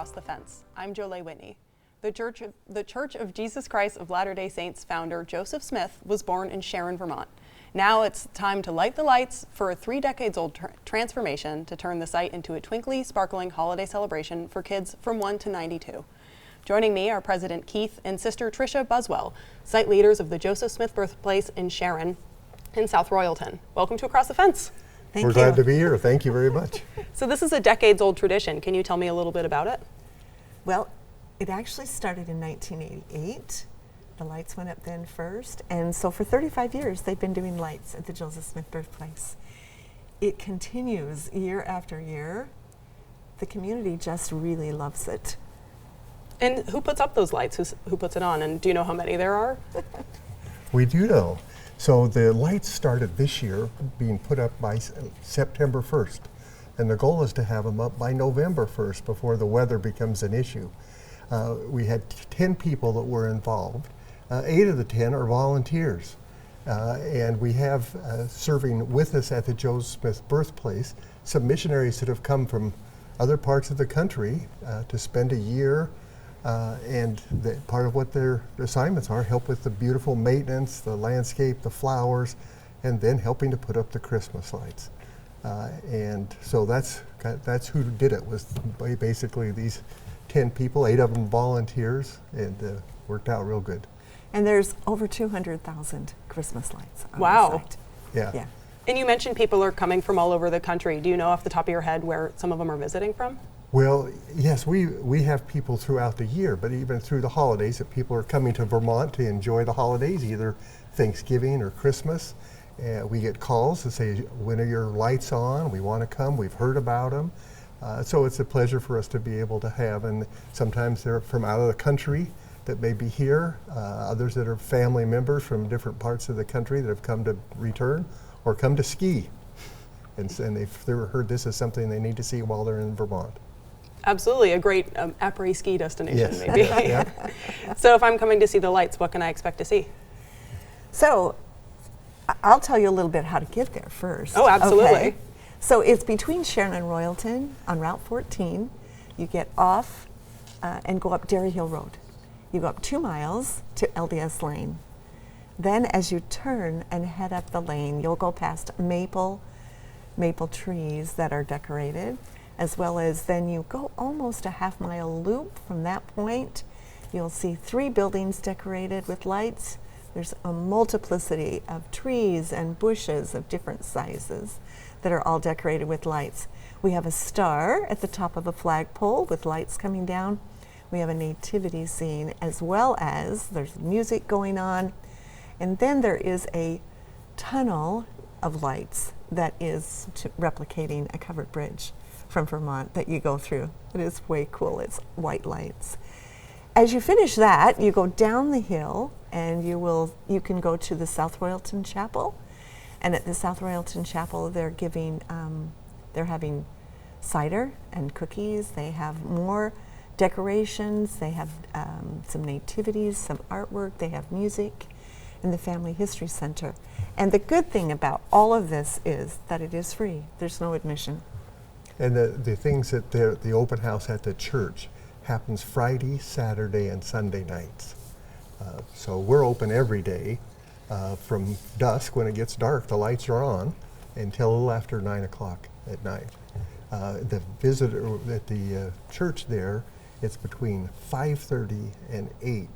Across the Fence. I'm Jolene Whitney. The Church of Jesus Christ of Latter-day Saints founder Joseph Smith was born in Sharon, Vermont. Now it's time to light the lights for a 3 decades old transformation to turn the site into a twinkly, sparkling holiday celebration for kids from 1 to 92. Joining me are President Keith and Sister Trisha Buswell, site leaders of the Joseph Smith Birthplace in Sharon in South Royalton. Welcome to Across the Fence. We're glad to be here. Thank you very much. So this is a decades-old tradition. Can you tell me a little bit about it? Well, it actually started in 1988. The lights went up then first, and so for 35 years they've been doing lights at the Joseph Smith Birthplace. It continues year after year. The community just really loves it. And who puts up those lights? Who puts it on? And do you know how many there are? We do know. So the lights started this year being put up by September 1st. And the goal is to have them up by November 1st before the weather becomes an issue. We had 10 people that were involved. 8 of the 10 are volunteers. And we have serving with us at the Joseph Smith Birthplace some missionaries that have come from other parts of the country to spend a year. And part of what their assignments are, help with the beautiful maintenance, the landscape, the flowers, and then helping to put up the Christmas lights. And so that's who did it, was basically these 10 people, 8 of them volunteers, and worked out real good. And there's over 200,000 Christmas lights on Wow. the site. Yeah. And you mentioned people are coming from all over the country. Do you know off the top of your head where some of them are visiting from? Well, yes, we have people throughout the year, but even through the holidays, that people are coming to Vermont to enjoy the holidays, either Thanksgiving or Christmas. We get calls to say, when are your lights on? We want to come. We've heard about them. So it's a pleasure for us to be able to have, and sometimes they're from out of the country that may be here, others that are family members from different parts of the country that have come to return or come to ski. And they've heard this is something they need to see while they're in Vermont. Absolutely, a great après ski destination, Yes. maybe. Yeah. So if I'm coming to see the lights, what can I expect to see? So I'll tell you a little bit how to get there first. Oh, absolutely. Okay? So it's between Sharon and Royalton on Route 14. You get off and go up Dairy Hill Road. You go up 2 miles to LDS Lane. Then as you turn and head up the lane, you'll go past maple trees that are decorated, as well as then you go almost a half-mile loop from that point. You'll see 3 buildings decorated with lights. There's a multiplicity of trees and bushes of different sizes that are all decorated with lights. We have a star at the top of a flagpole with lights coming down. We have a nativity scene, as well as there's music going on. And then there is a tunnel of lights that is replicating a covered bridge from Vermont that you go through. It is way cool. It's white lights. As you finish that, you go down the hill and you can go to the South Royalton Chapel. And at the South Royalton Chapel, they're having cider and cookies. They have more decorations. They have some nativities, some artwork. They have music in the Family History Center. And the good thing about all of this is that it is free. There's no admission. And the things that the open house at the church happens Friday, Saturday, and Sunday nights. So we're open every day from dusk, when it gets dark, the lights are on, until a little after 9 o'clock at night. The visitor at the church there, it's between 5:30 and 8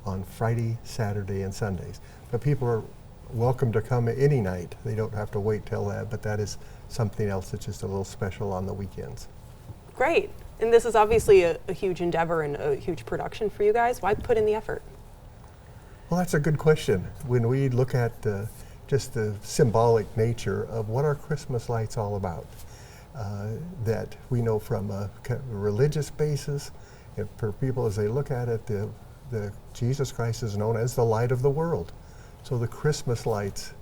on Friday, Saturday, and Sundays. But people are welcome to come any night. They don't have to wait till that, but that is something else that's just a little special on the weekends. Great. And this is obviously a huge endeavor and a huge production for you guys. Why put in the effort? Well, that's a good question. When we look at just the symbolic nature of what are Christmas lights all about, that we know from a kind of religious basis, and for people as they look at it, the Jesus Christ is known as the light of the world. So the Christmas lights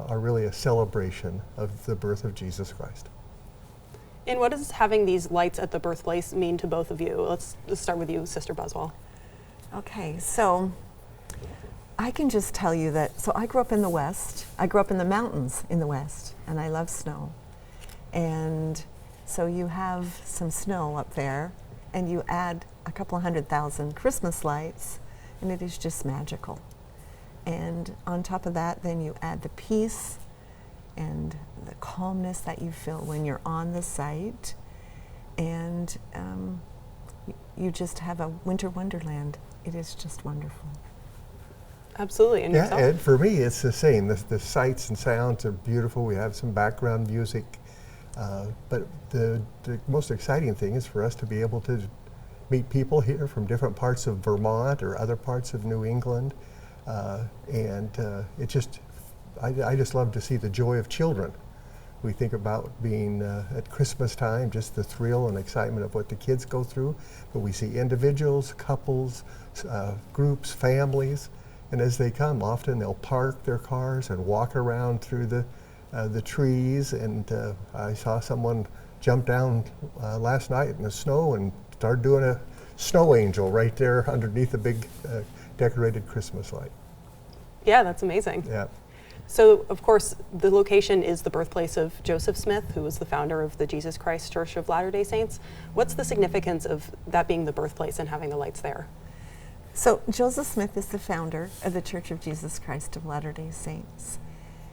are really a celebration of the birth of Jesus Christ. And what does having these lights at the birthplace mean to both of you? Let's start with you, Sister Buswell. Okay, so I can just tell you that, so I grew up in the West. I grew up in the mountains in the West, and I love snow. And so you have some snow up there, and you add a couple of 100,000 Christmas lights, and it is just magical. And on top of that, then you add the peace and the calmness that you feel when you're on the site, and you just have a winter wonderland. It is just wonderful. Absolutely. And Yeah, yourself? and for me, it's the same. The sights and sounds are beautiful. We have some background music. But the most exciting thing is for us to be able to meet people here from different parts of Vermont or other parts of New England. It just, I just love to see the joy of children. We think about being at Christmas time, just the thrill and excitement of what the kids go through. But we see individuals, couples, groups, families. And as they come, often they'll park their cars and walk around through the trees. And I saw someone jump down last night in the snow and start doing a snow angel right there underneath a big decorated Christmas light. Yeah, that's amazing. Yeah. So, of course, the location is the birthplace of Joseph Smith, who was the founder of the Jesus Christ Church of Latter-day Saints. What's the significance of that being the birthplace and having the lights there? So Joseph Smith is the founder of the Church of Jesus Christ of Latter-day Saints.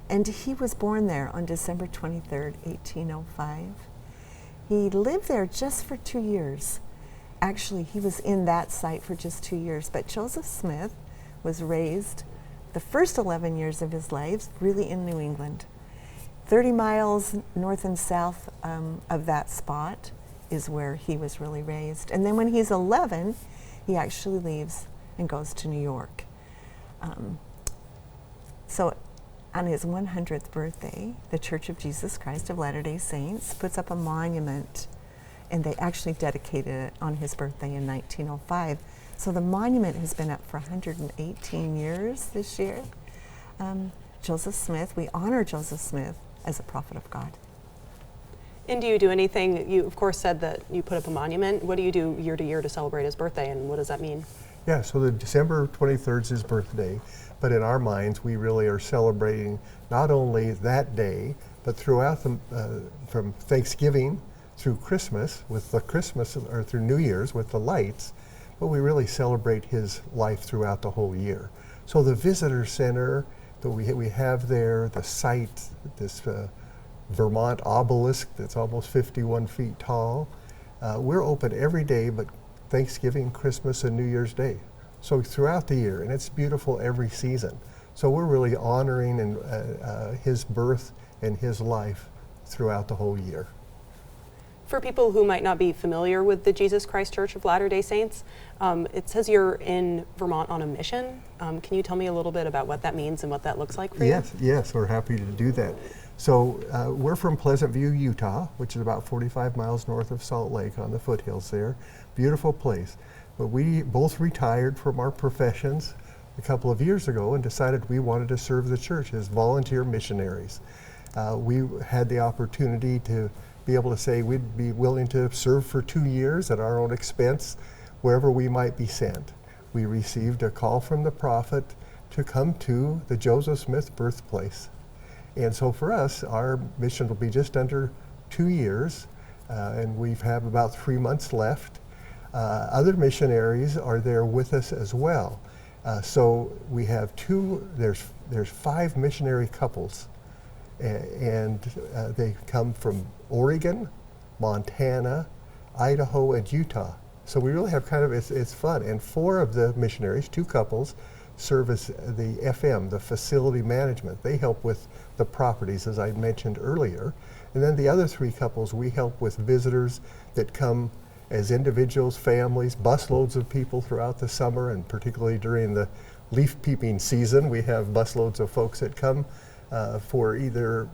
And he was born there on December 23rd, 1805. He lived there just for 2 years. Actually, he was in that site for just 2 years. But Joseph Smith was raised the first 11 years of his life really in New England. 30 miles north and south of that spot is where he was really raised. And then when he's 11, he actually leaves and goes to New York. So on his 100th birthday, the Church of Jesus Christ of Latter-day Saints puts up a monument, and they actually dedicated it on his birthday in 1905. So the monument has been up for 118 years this year. Joseph Smith, we honor Joseph Smith as a prophet of God. And do you do anything? You, of course, said that you put up a monument. What do you do year to year to celebrate his birthday, and what does that mean? Yeah, so the December 23rd is his birthday, but in our minds, we really are celebrating not only that day, but throughout from Thanksgiving through Christmas with the Christmas, or through New Year's with the lights, but we really celebrate his life throughout the whole year. So the visitor center that we have there, the site, this Vermont obelisk that's almost 51 feet tall, we're open every day but Thanksgiving, Christmas, and New Year's Day. So throughout the year, and it's beautiful every season. So we're really honoring his birth and his life throughout the whole year. For people who might not be familiar with the Jesus Christ Church of Latter-day Saints, it says you're in Vermont on a mission. Can you tell me a little bit about what that means and what that looks like for you? Yes, we're happy to do that. So we're from Pleasant View, Utah, which is about 45 miles north of Salt Lake on the foothills there. Beautiful place. But we both retired from our professions a couple of years ago and decided we wanted to serve the church as volunteer missionaries. We had the opportunity to be able to say we'd be willing to serve for 2 years at our own expense wherever we might be sent. We received a call from the prophet to come to the Joseph Smith birthplace. And so for us, our mission will be just under 2 years, and we have about 3 months left. Other missionaries are there with us as well. So we have there's 5 missionary couples, and they come from Oregon, Montana, Idaho, and Utah. So we really have it's fun. And 4 of the missionaries, 2 couples, serve as the FM, the facility management. They help with the properties, as I mentioned earlier. And then the other 3 couples, we help with visitors that come as individuals, families, busloads of people throughout the summer, and particularly during the leaf peeping season, we have busloads of folks that come for either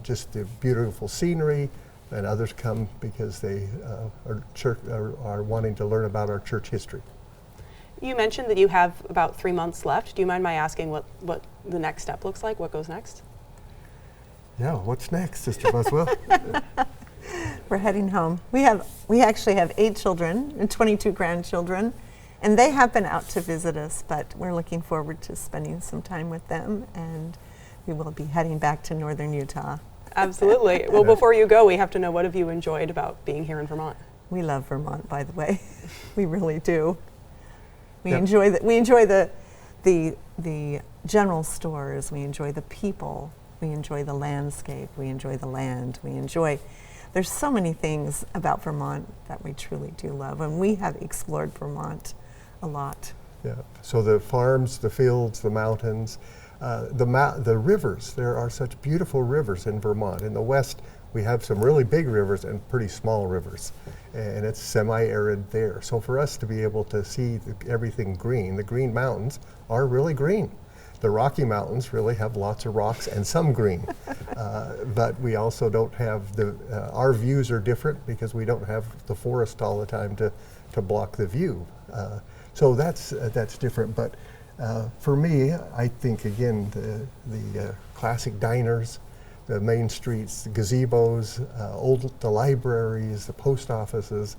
just the beautiful scenery, and others come because they are wanting to learn about our church history. You mentioned that you have about 3 months left. Do you mind my asking what the next step looks like? What goes next? Yeah, what's next, Sister Buswell? We're heading home. We actually have 8 children and 22 grandchildren, and they have been out to visit us, but we're looking forward to spending some time with them, and we will be heading back to northern Utah. Absolutely. Well, before you go, we have to know, what have you enjoyed about being here in Vermont? We love Vermont, by the way. We really do. We Yep. enjoy the general stores. We enjoy the people. We enjoy the landscape. We enjoy the land. There's so many things about Vermont that we truly do love, and we have explored Vermont a lot. Yeah. So the farms, the fields, the mountains, the rivers. There are such beautiful rivers in Vermont. In the west, we have some really big rivers and pretty small rivers, and it's semi-arid there. So for us to be able to see everything green, the Green Mountains are really green. The Rocky Mountains really have lots of rocks and some green, but we also don't have our views are different because we don't have the forest all the time to block the view. So that's different. But for me, I think again the classic diners, the main streets, the gazebos, the libraries, the post offices,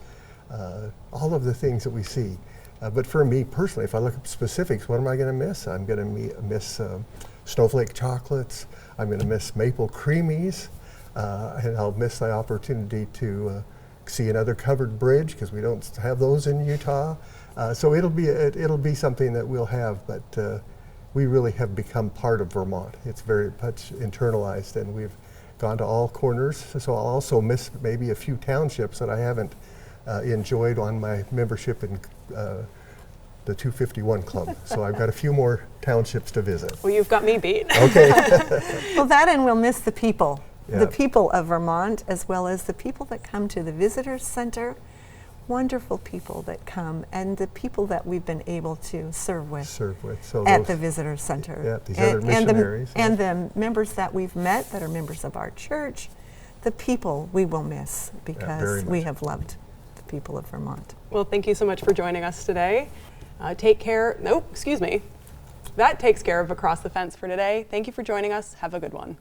all of the things that we see. But for me personally, if I look at specifics, what am I going to miss? I'm going to miss snowflake chocolates. I'm going to miss maple creamies, and I'll miss the opportunity to see another covered bridge because we don't have those in Utah. So it'll be something that we'll have, but we really have become part of Vermont. It's very much internalized, and we've gone to all corners. So I'll also miss maybe a few townships that I haven't enjoyed on my membership in the 251 Club. So I've got a few more townships to visit. Well, you've got me beat. Okay. Well, that, and we'll miss the people. Yeah. The people of Vermont, as well as the people that come to the Visitor Center. Wonderful people that come, and the people that we've been able to serve with So at the Visitor Center. Yeah, these other missionaries. And the members that we've met that are members of our church, the people we will miss because we have loved the people of Vermont. Well, thank you so much for joining us today. Take care. Nope, excuse me. That takes care of Across the Fence for today. Thank you for joining us. Have a good one.